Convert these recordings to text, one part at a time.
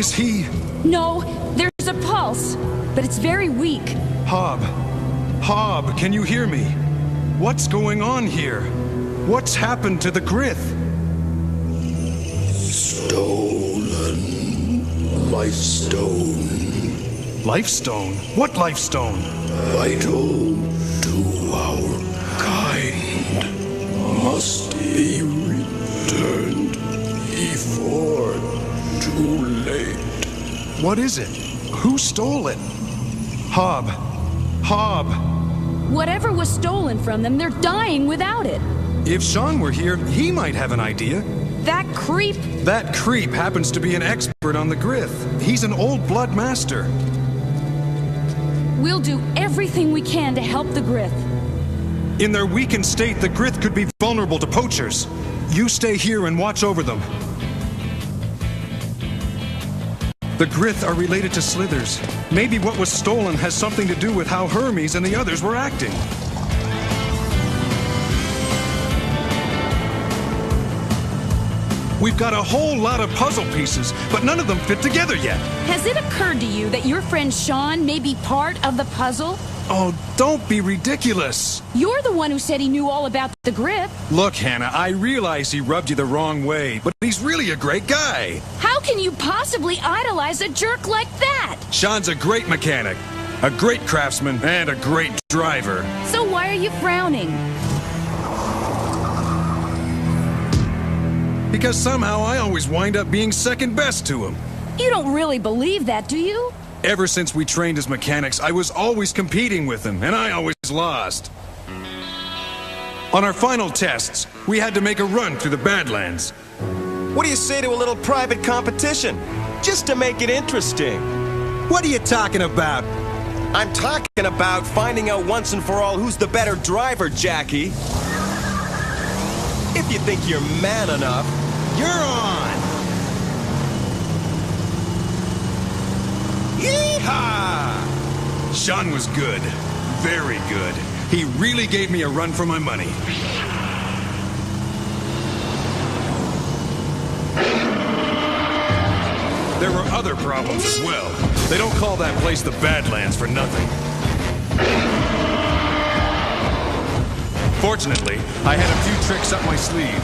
Is he... No, there's a pulse, but it's very weak. Hob, can you hear me? What's going on here? What's happened to the Grith? Stolen. Life Stone. Life Stone? What Life Stone? Vital to our kind. Must be returned before too late. What is it? Who stole it? Hob. Whatever was stolen from them, they're dying without it. If Sean were here, he might have an idea. That creep... That creep happens to be an expert on the Grith. He's an old blood master. We'll do everything we can to help the Grith. In their weakened state, the Grith could be vulnerable to poachers. You stay here and watch over them. The Grith are related to Slithers. Maybe what was stolen has something to do with how Hermes and the others were acting. We've got a whole lot of puzzle pieces, but none of them fit together yet. Has it occurred to you that your friend Sean may be part of the puzzle? Oh, don't be ridiculous. You're the one who said he knew all about the Grith. Look, Hannah, I realize he rubbed you the wrong way, but he's really a great guy. How can you possibly idolize a jerk like that? Sean's a great mechanic, a great craftsman, and a great driver. So why are you frowning? Because somehow I always wind up being second best to him. You don't really believe that, do you? Ever since we trained as mechanics, I was always competing with him, and I always lost. On our final tests, we had to make a run through the Badlands. What do you say to a little private competition? Just to make it interesting. What are you talking about? I'm talking about finding out once and for all who's the better driver, Jackie. If you think you're man enough, you're on! Yeehaw! Sean was good. Very good. He really gave me a run for my money. There were other problems as well. They don't call that place the Badlands for nothing. Fortunately, I had a few tricks up my sleeve.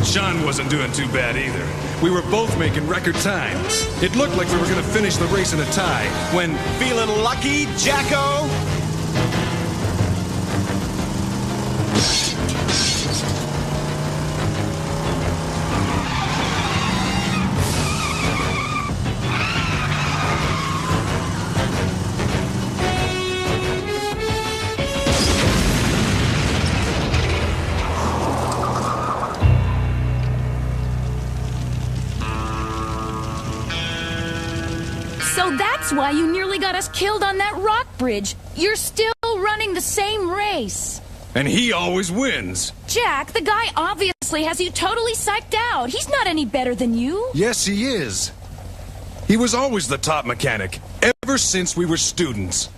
Sean wasn't doing too bad either. We were both making record time. It looked like we were gonna finish the race in a tie when... Feeling lucky, Jacko? So that's why you nearly got us killed on that rock bridge. You're still running the same race. And he always wins. Jack, the guy obviously has you totally psyched out. He's not any better than you. Yes, he is. He was always the top mechanic, ever since we were students.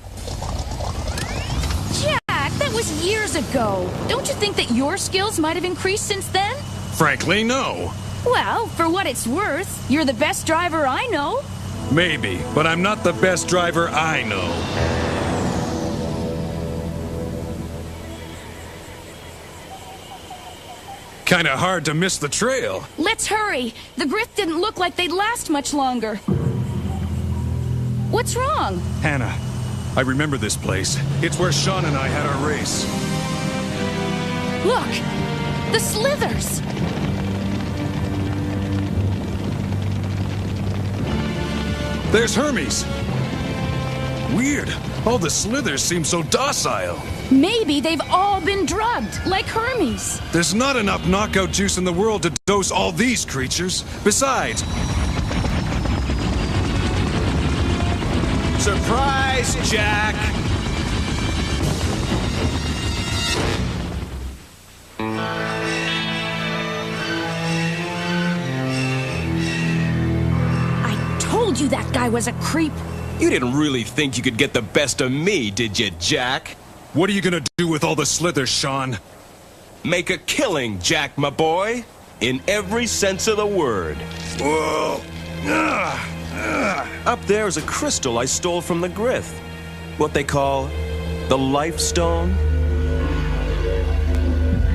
Jack, that was years ago. Don't you think that your skills might have increased since then? Frankly, no. Well, for what it's worth, you're the best driver I know. Maybe, but I'm not the best driver I know. Kinda hard to miss the trail. Let's hurry. The Grith didn't look like they'd last much longer. What's wrong? Hannah, I remember this place. It's where Sean and I had our race. Look! The Slithers! There's Hermes. Weird. All the Slithers seem so docile. Maybe they've all been drugged, like Hermes. There's not enough knockout juice in the world to dose all these creatures. Besides, Surprise, Jack! I told you that guy was a creep. You didn't really think you could get the best of me, did you, Jack? What are you gonna do with all the slithers, Sean? Make a killing, Jack, my boy. In every sense of the word. Whoa! Up there is a crystal I stole from the Grith. What they call the Life Stone.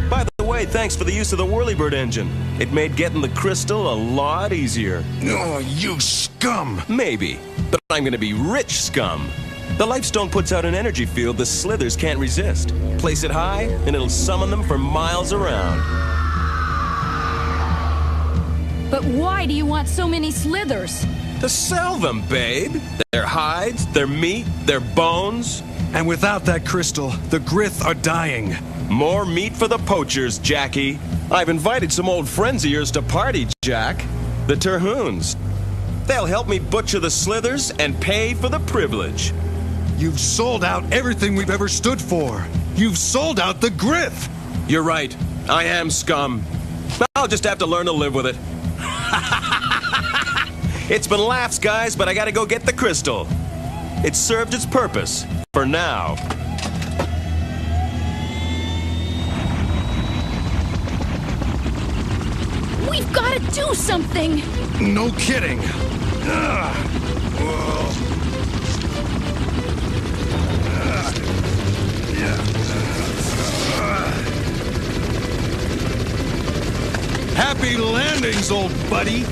By the way, thanks for the use of the Whirlybird engine. It made getting the crystal a lot easier. Oh, you scum! Maybe, but I'm gonna be rich scum. The Life Stone puts out an energy field the slithers can't resist. Place it high, and it'll summon them for miles around. But why do you want so many slithers? To sell them, babe. Their hides, their meat, their bones. And without that crystal, the Grith are dying. More meat for the poachers, Jackie. I've invited some old friends of yours to party, Jack. The Terhoons. They'll help me butcher the slithers and pay for the privilege. You've sold out everything we've ever stood for. You've sold out the Grith. You're right. I am scum. I'll just have to learn to live with it. It's been laughs, guys, but I gotta go get the crystal. It served its purpose. For now. We've got to do something! No kidding. Happy landings, old buddy.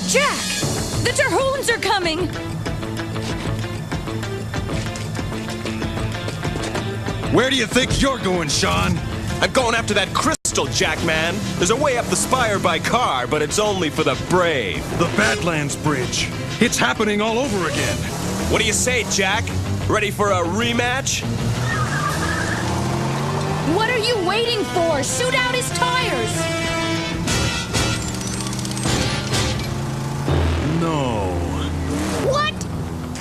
Jack! The Terhoons are coming! Where do you think you're going, Sean? I'm going after that crystal, Jackman. There's a way up the spire by car, but it's only for the brave. The Badlands Bridge. It's happening all over again. What do you say, Jack? Ready for a rematch? What are you waiting for? Shoot out his tires! No. What?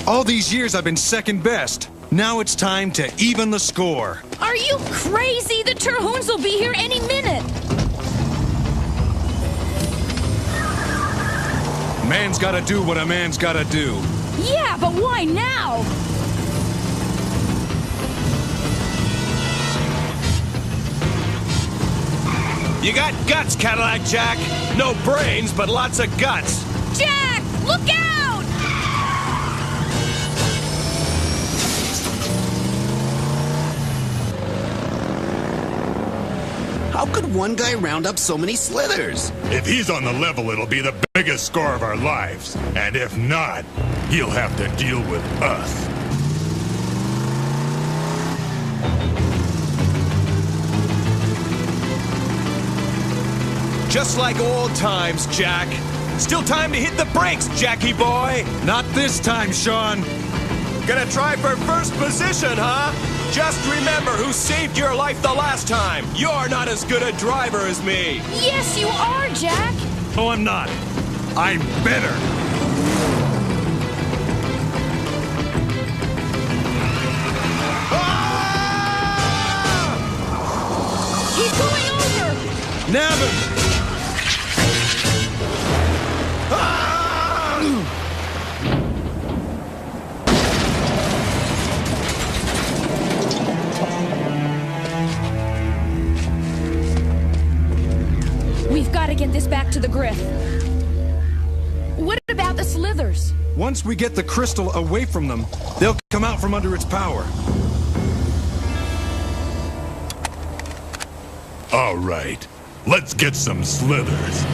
All these years I've been second best. Now it's time to even the score. Are you crazy? The Terhoons will be here any minute! Man's gotta do what a man's gotta do. Yeah, but why now? You got guts, Cadillac Jack. No brains, but lots of guts. Jack, look out! How could one guy round up so many slithers? If he's on the level, it'll be the biggest score of our lives. And if not, he'll have to deal with us. Just like old times, Jack. Still time to hit the brakes, Jackie boy. Not this time, Sean. Gonna try for first position, huh? Just remember who saved your life the last time. You're not as good a driver as me. Yes, you are, Jack! Oh, I'm not. I'm better. He's going over! Nab him! We've got to get this back to the Grith. What about the slithers? Once we get the crystal away from them, they'll come out from under its power. All right, let's get some slithers.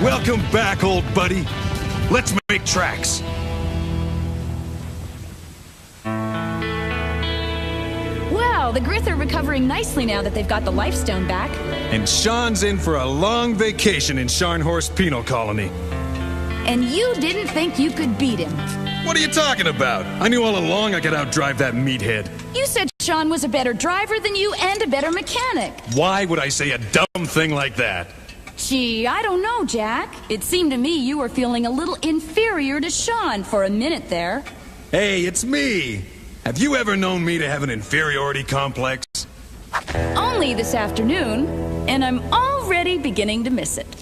Welcome back, old buddy. Let's make tracks. Well, the Grith are recovering nicely now that they've got the Lifestone back. And Sean's in for a long vacation in Scharnhorst Penal Colony. And you didn't think you could beat him. What are you talking about? I knew all along I could outdrive that meathead. You said Sean was a better driver than you and a better mechanic. Why would I say a dumb thing like that? Gee, I don't know, Jack. It seemed to me you were feeling a little inferior to Sean for a minute there. Hey, it's me. Have you ever known me to have an inferiority complex? Only this afternoon, and I'm already beginning to miss it.